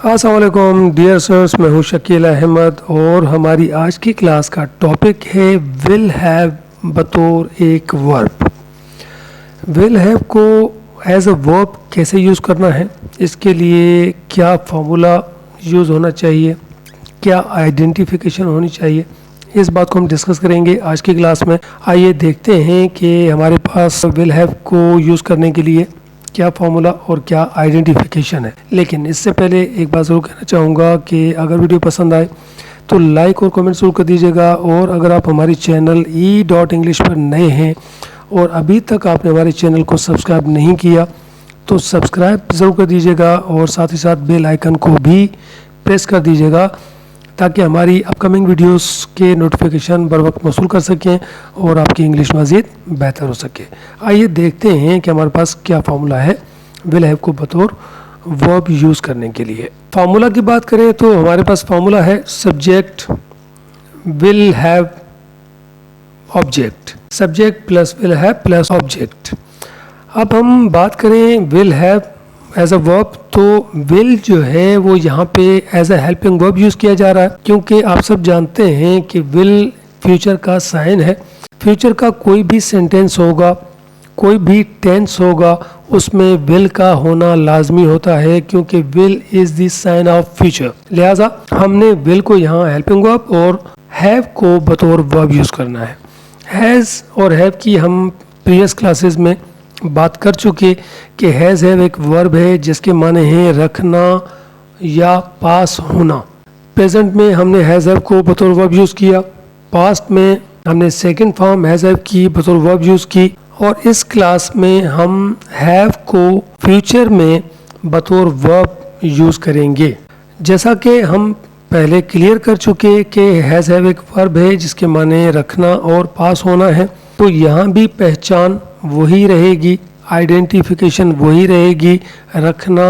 अस्सलाम वालेकुम dear sirs, मैं हूँ शकील अहमद और हमारी आज की क्लास का टॉपिक है विल हैव बतौर एक वर्ब। विल हैव को एज अ वर्ब कैसे यूज़ करना है, इसके लिए क्या फार्मूला यूज़ होना चाहिए, क्या आइडेंटिफिकेशन होनी चाहिए, इस बात को हम डिस्कस करेंगे आज की क्लास में। आइए देखते हैं कि हमारे पास विल हैव को यूज़ करने के लिए क्या फार्मूला और क्या आइडेंटिफिकेशन है। लेकिन इससे पहले एक बात ज़रूर कहना चाहूँगा कि अगर वीडियो पसंद आए तो लाइक और कमेंट ज़रूर कर दीजिएगा, और अगर आप हमारी चैनल E.English पर नए हैं और अभी तक आपने हमारे चैनल को सब्सक्राइब नहीं किया तो सब्सक्राइब ज़रूर कर दीजिएगा और साथ ही साथ बेल आइकन को भी प्रेस कर दीजिएगा ताकि हमारी अपकमिंग वीडियोस के नोटिफिकेशन बर वक्त मौसूल कर सकें और आपकी इंग्लिश मज़ीद बेहतर हो सके। आइए देखते हैं कि हमारे पास क्या फार्मूला है विल हैव को बतौर वर्ब यूज़ करने के लिए। फार्मूला की बात करें तो हमारे पास फार्मूला है subject will have object, subject plus will have plus object. अब हम बात करें will have as a verb, तो विल जो है वो यहाँ पे as a helping verb use किया जा रहा है, क्योंकि आप सब जानते हैं कि विल फ्यूचर का साइन है। फ्यूचर का कोई भी सेंटेंस होगा, कोई भी टेंस होगा, उसमें विल का होना लाजमी होता है, क्योंकि will is the sign of future. लिहाजा हमने विल को यहाँ हेल्पिंग वर्ब और हैव को बतौर वर्ब यूज़ करना है। हैज़ और हैव की हम प्रीवियस क्लासेस में बात कर चुके कि हैज़ हैव एक वर्ब है जिसके माने हैं रखना या पास होना। प्रेजेंट में हमने हैज़ हैव को बतौर वर्ब यूज़ किया, पास्ट में हमने सेकंड फॉर्म हैज़ हैव की बतौर वर्ब यूज़ की, और इस क्लास में हम हैव को फ्यूचर में बतौर वर्ब यूज़ करेंगे। जैसा कि हम पहले क्लियर कर चुके कि हैज़ हैव एक वर्ब है जिसके माने रखना और पास होना है, तो यहाँ भी पहचान वही रहेगी, आइडेंटिफिकेशन वही रहेगी, रखना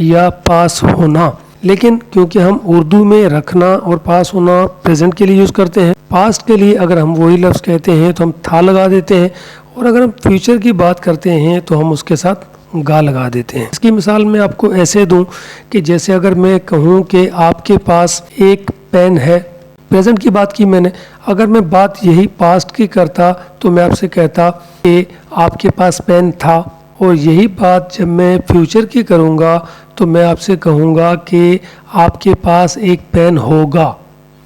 या पास होना। लेकिन क्योंकि हम उर्दू में रखना और पास होना प्रेजेंट के लिए यूज़ करते हैं, पास्ट के लिए अगर हम वही लफ्ज़ कहते हैं तो हम था लगा देते हैं, और अगर हम फ्यूचर की बात करते हैं तो हम उसके साथ गा लगा देते हैं। इसकी मिसाल मैं आपको ऐसे दूं कि जैसे अगर मैं कहूँ कि आपके पास एक पेन है, प्रेजेंट की बात की मैंने, अगर मैं बात यही पास्ट की करता तो मैं आपसे कहता कि आपके पास पेन था, और यही बात जब मैं फ्यूचर की करूँगा तो मैं आपसे कहूँगा कि आपके पास एक पेन होगा।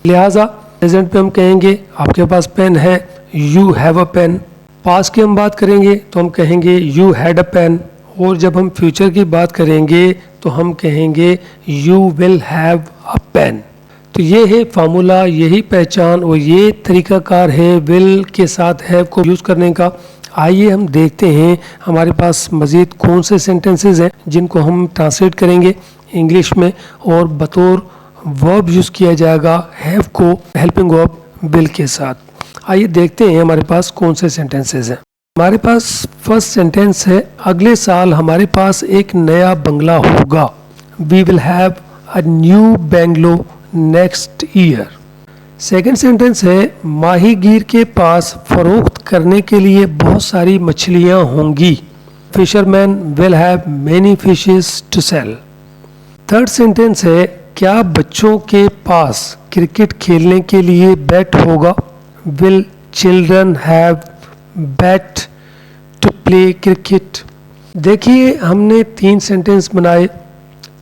लिहाजा प्रेजेंट पे हम कहेंगे आपके पास पेन है, you have a pen. Past की हम बात करेंगे तो हम कहेंगे यू हैड अ पेन, और जब हम फ्यूचर की बात करेंगे तो हम कहेंगे you will have a pen. तो ये है फार्मूला, यही पहचान और ये तरीकाकार है विल के साथ हैव को यूज़ करने का। आइए हम देखते हैं हमारे पास मज़ीद कौन से सेंटेंसेस हैं जिनको हम ट्रांसलेट करेंगे इंग्लिश में और बतौर वर्ब यूज़ किया जाएगा हैव को हेल्पिंग वर्ब विल के साथ। आइए देखते हैं हमारे पास कौन से सेंटेंसेस हैं। हमारे पास फर्स्ट सेंटेंस है अगले साल हमारे पास एक नया बंगला होगा। We will have a new bungalow next year. Second sentence है माहीगीर के पास फरोख्त करने के लिए बहुत सारी मछलियाँ होंगी। Fisherman will have many fishes to sell. Third sentence है क्या बच्चों के पास क्रिकेट खेलने के लिए बैट होगा। Will children have bat to play cricket. देखिए हमने 3 सेंटेंस बनाए।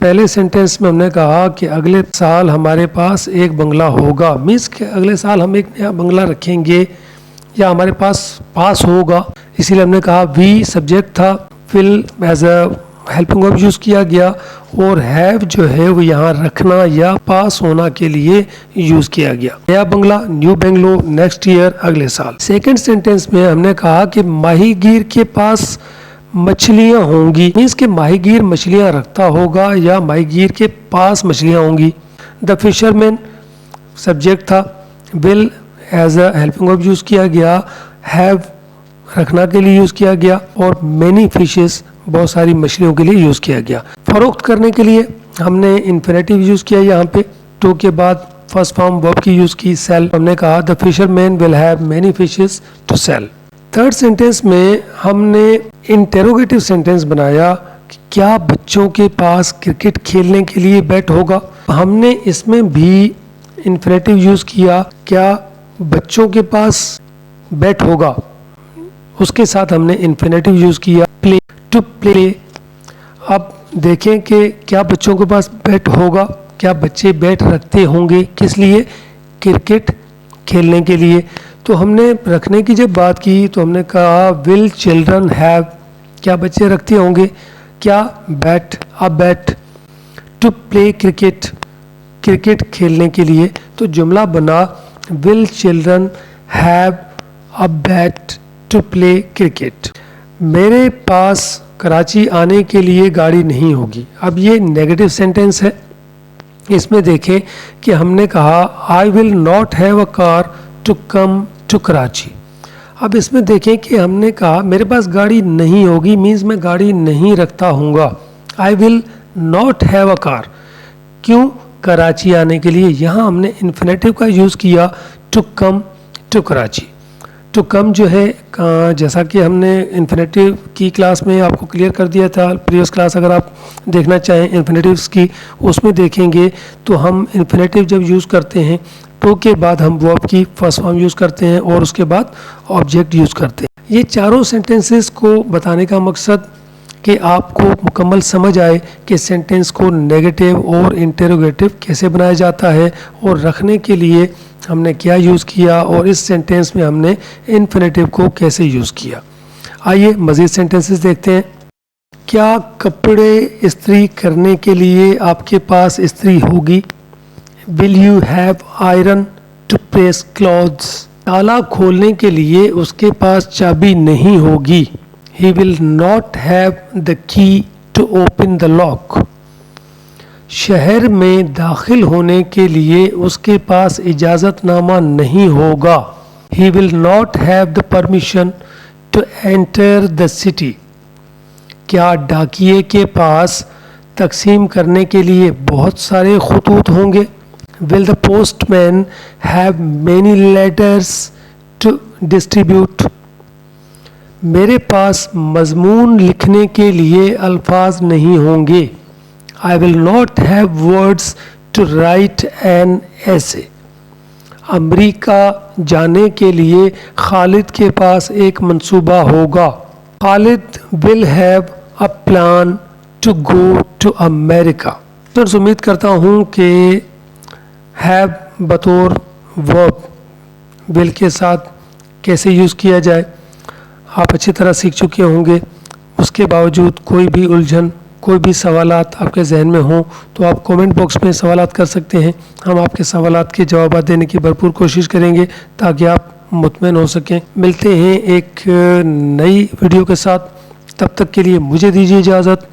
पहले सेंटेंस में हमने कहा कि अगले साल हमारे पास एक बंगला होगा, मीन्स कि अगले साल हम एक नया बंगला रखेंगे या हमारे पास होगा, इसीलिए हमने कहा वी सब्जेक्ट था, will as a helping verb use किया गया, और हैव जो है वो यहाँ रखना या पास होना के लिए यूज़ किया गया। नया बंगला न्यू बंगलो नेक्स्ट ईयर अगले साल। सेकेंड सेंटेंस में हमने कहा कि माहीगीर के पास मछलियाँ होंगी, मीन्स के माहीगीर मछलियाँ रखता होगा या माहीगीर के पास मछलियाँ होंगी। द फिशरमैन सब्जेक्ट था, will as a helping verb use किया गया, हैव रखना के लिए यूज़ किया गया, और मैनी फिशेस बहुत सारी मछलियों के लिए यूज़ किया गया। फरोख्त करने के लिए हमने इन्फिनेटिव यूज़ किया यहाँ पे, टू के बाद फर्स्ट फॉर्म वर्ब की यूज़ की सेल। हमने कहा the fisherman will have many fishes to sell. Third sentence में हमने इंटेरोगेटिव सेंटेंस बनाया क्या बच्चों के पास क्रिकेट खेलने के लिए बैट होगा? हमने इसमें भी इन्फिनेटिव यूज़ किया, क्या बच्चों के पास बैट होगा, उसके साथ हमने इन्फिनेटिव यूज़ किया प्ले, टू प्ले। अब देखें कि क्या बच्चों के पास बैट होगा, क्या बच्चे बैट रखते होंगे, किस लिए? क्रिकेट खेलने के लिए। तो हमने रखने की जब बात की तो हमने कहा विल चिल्ड्रन हैव, क्या बच्चे रखते होंगे क्या? Bat, a bat, to play cricket, cricket खेलने के लिए। तो जुमला बना will children have a bat to play cricket. मेरे पास कराची आने के लिए गाड़ी नहीं होगी। अब ये नेगेटिव सेंटेंस है। इसमें देखें कि हमने कहा I will not have a car to come to Karachi. अब इसमें देखें कि हमने कहा मेरे पास गाड़ी नहीं होगी, मीन्स मैं गाड़ी नहीं रखता हूँगा। I will not have a car, क्यों? कराची आने के लिए। यहाँ हमने इन्फिनेटिव का यूज़ किया to come to Karachi. To come जो है, जैसा कि हमने इन्फिनेटिव की क्लास में आपको क्लियर कर दिया था, प्रीवियस क्लास अगर आप देखना चाहें इन्फिनेटिव्स की, उसमें देखेंगे तो हम इन्फिनेटिव जब यूज़ करते हैं टू के बाद हम वर्ब की फर्स्ट फॉर्म यूज़ करते हैं और उसके बाद ऑब्जेक्ट यूज़ करते हैं। ये चारों सेंटेंसेस को बताने का मकसद कि आपको मुकम्मल समझ आए कि सेंटेंस को नेगेटिव और इंटेरोगेटिव कैसे बनाया जाता है और रखने के लिए हमने क्या यूज़ किया और इस सेंटेंस में हमने इन्फिनेटिव को कैसे यूज़ किया। आइए मज़ीद सेंटेंसेस देखते हैं। क्या कपड़े इस्त्री करने के लिए आपके पास इस्त्री होगी? Will you have iron to press clothes? ताला खोलने के लिए उसके पास चाबी नहीं होगी। He will not have the key to open the lock. शहर में दाखिल होने के लिए उसके पास इजाज़तनामा नहीं होगा। He will not have the permission to enter the city. क्या डाकिये के पास तकसीम करने के लिए बहुत सारे खतूत होंगे? Will the postman have many letters to distribute? मेरे पास मज़मून लिखने के लिए अल्फाज नहीं होंगे। I will not have words to write an essay. अमरीका जाने के लिए खालिद के पास एक मंसूबा होगा। Khalid will have a plan to go to America. तो उम्मीद करता हूँ कि have बतौर वर्ब will के साथ कैसे यूज़ किया जाए आप अच्छी तरह सीख चुके होंगे। उसके बावजूद कोई भी उलझन, कोई भी सवालात आपके जहन में हों तो आप कमेंट बॉक्स में सवालात कर सकते हैं। हम आपके सवालात के जवाब देने की भरपूर कोशिश करेंगे ताकि आप मुतमईन हो सकें। मिलते हैं एक नई वीडियो के साथ, तब तक के लिए मुझे दीजिए इजाज़त।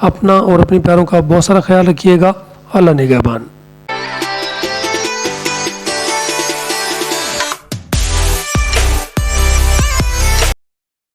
अपना और अपने प्यारों का बहुत सारा ख्याल रखिएगा। अल्लाह निगहबान।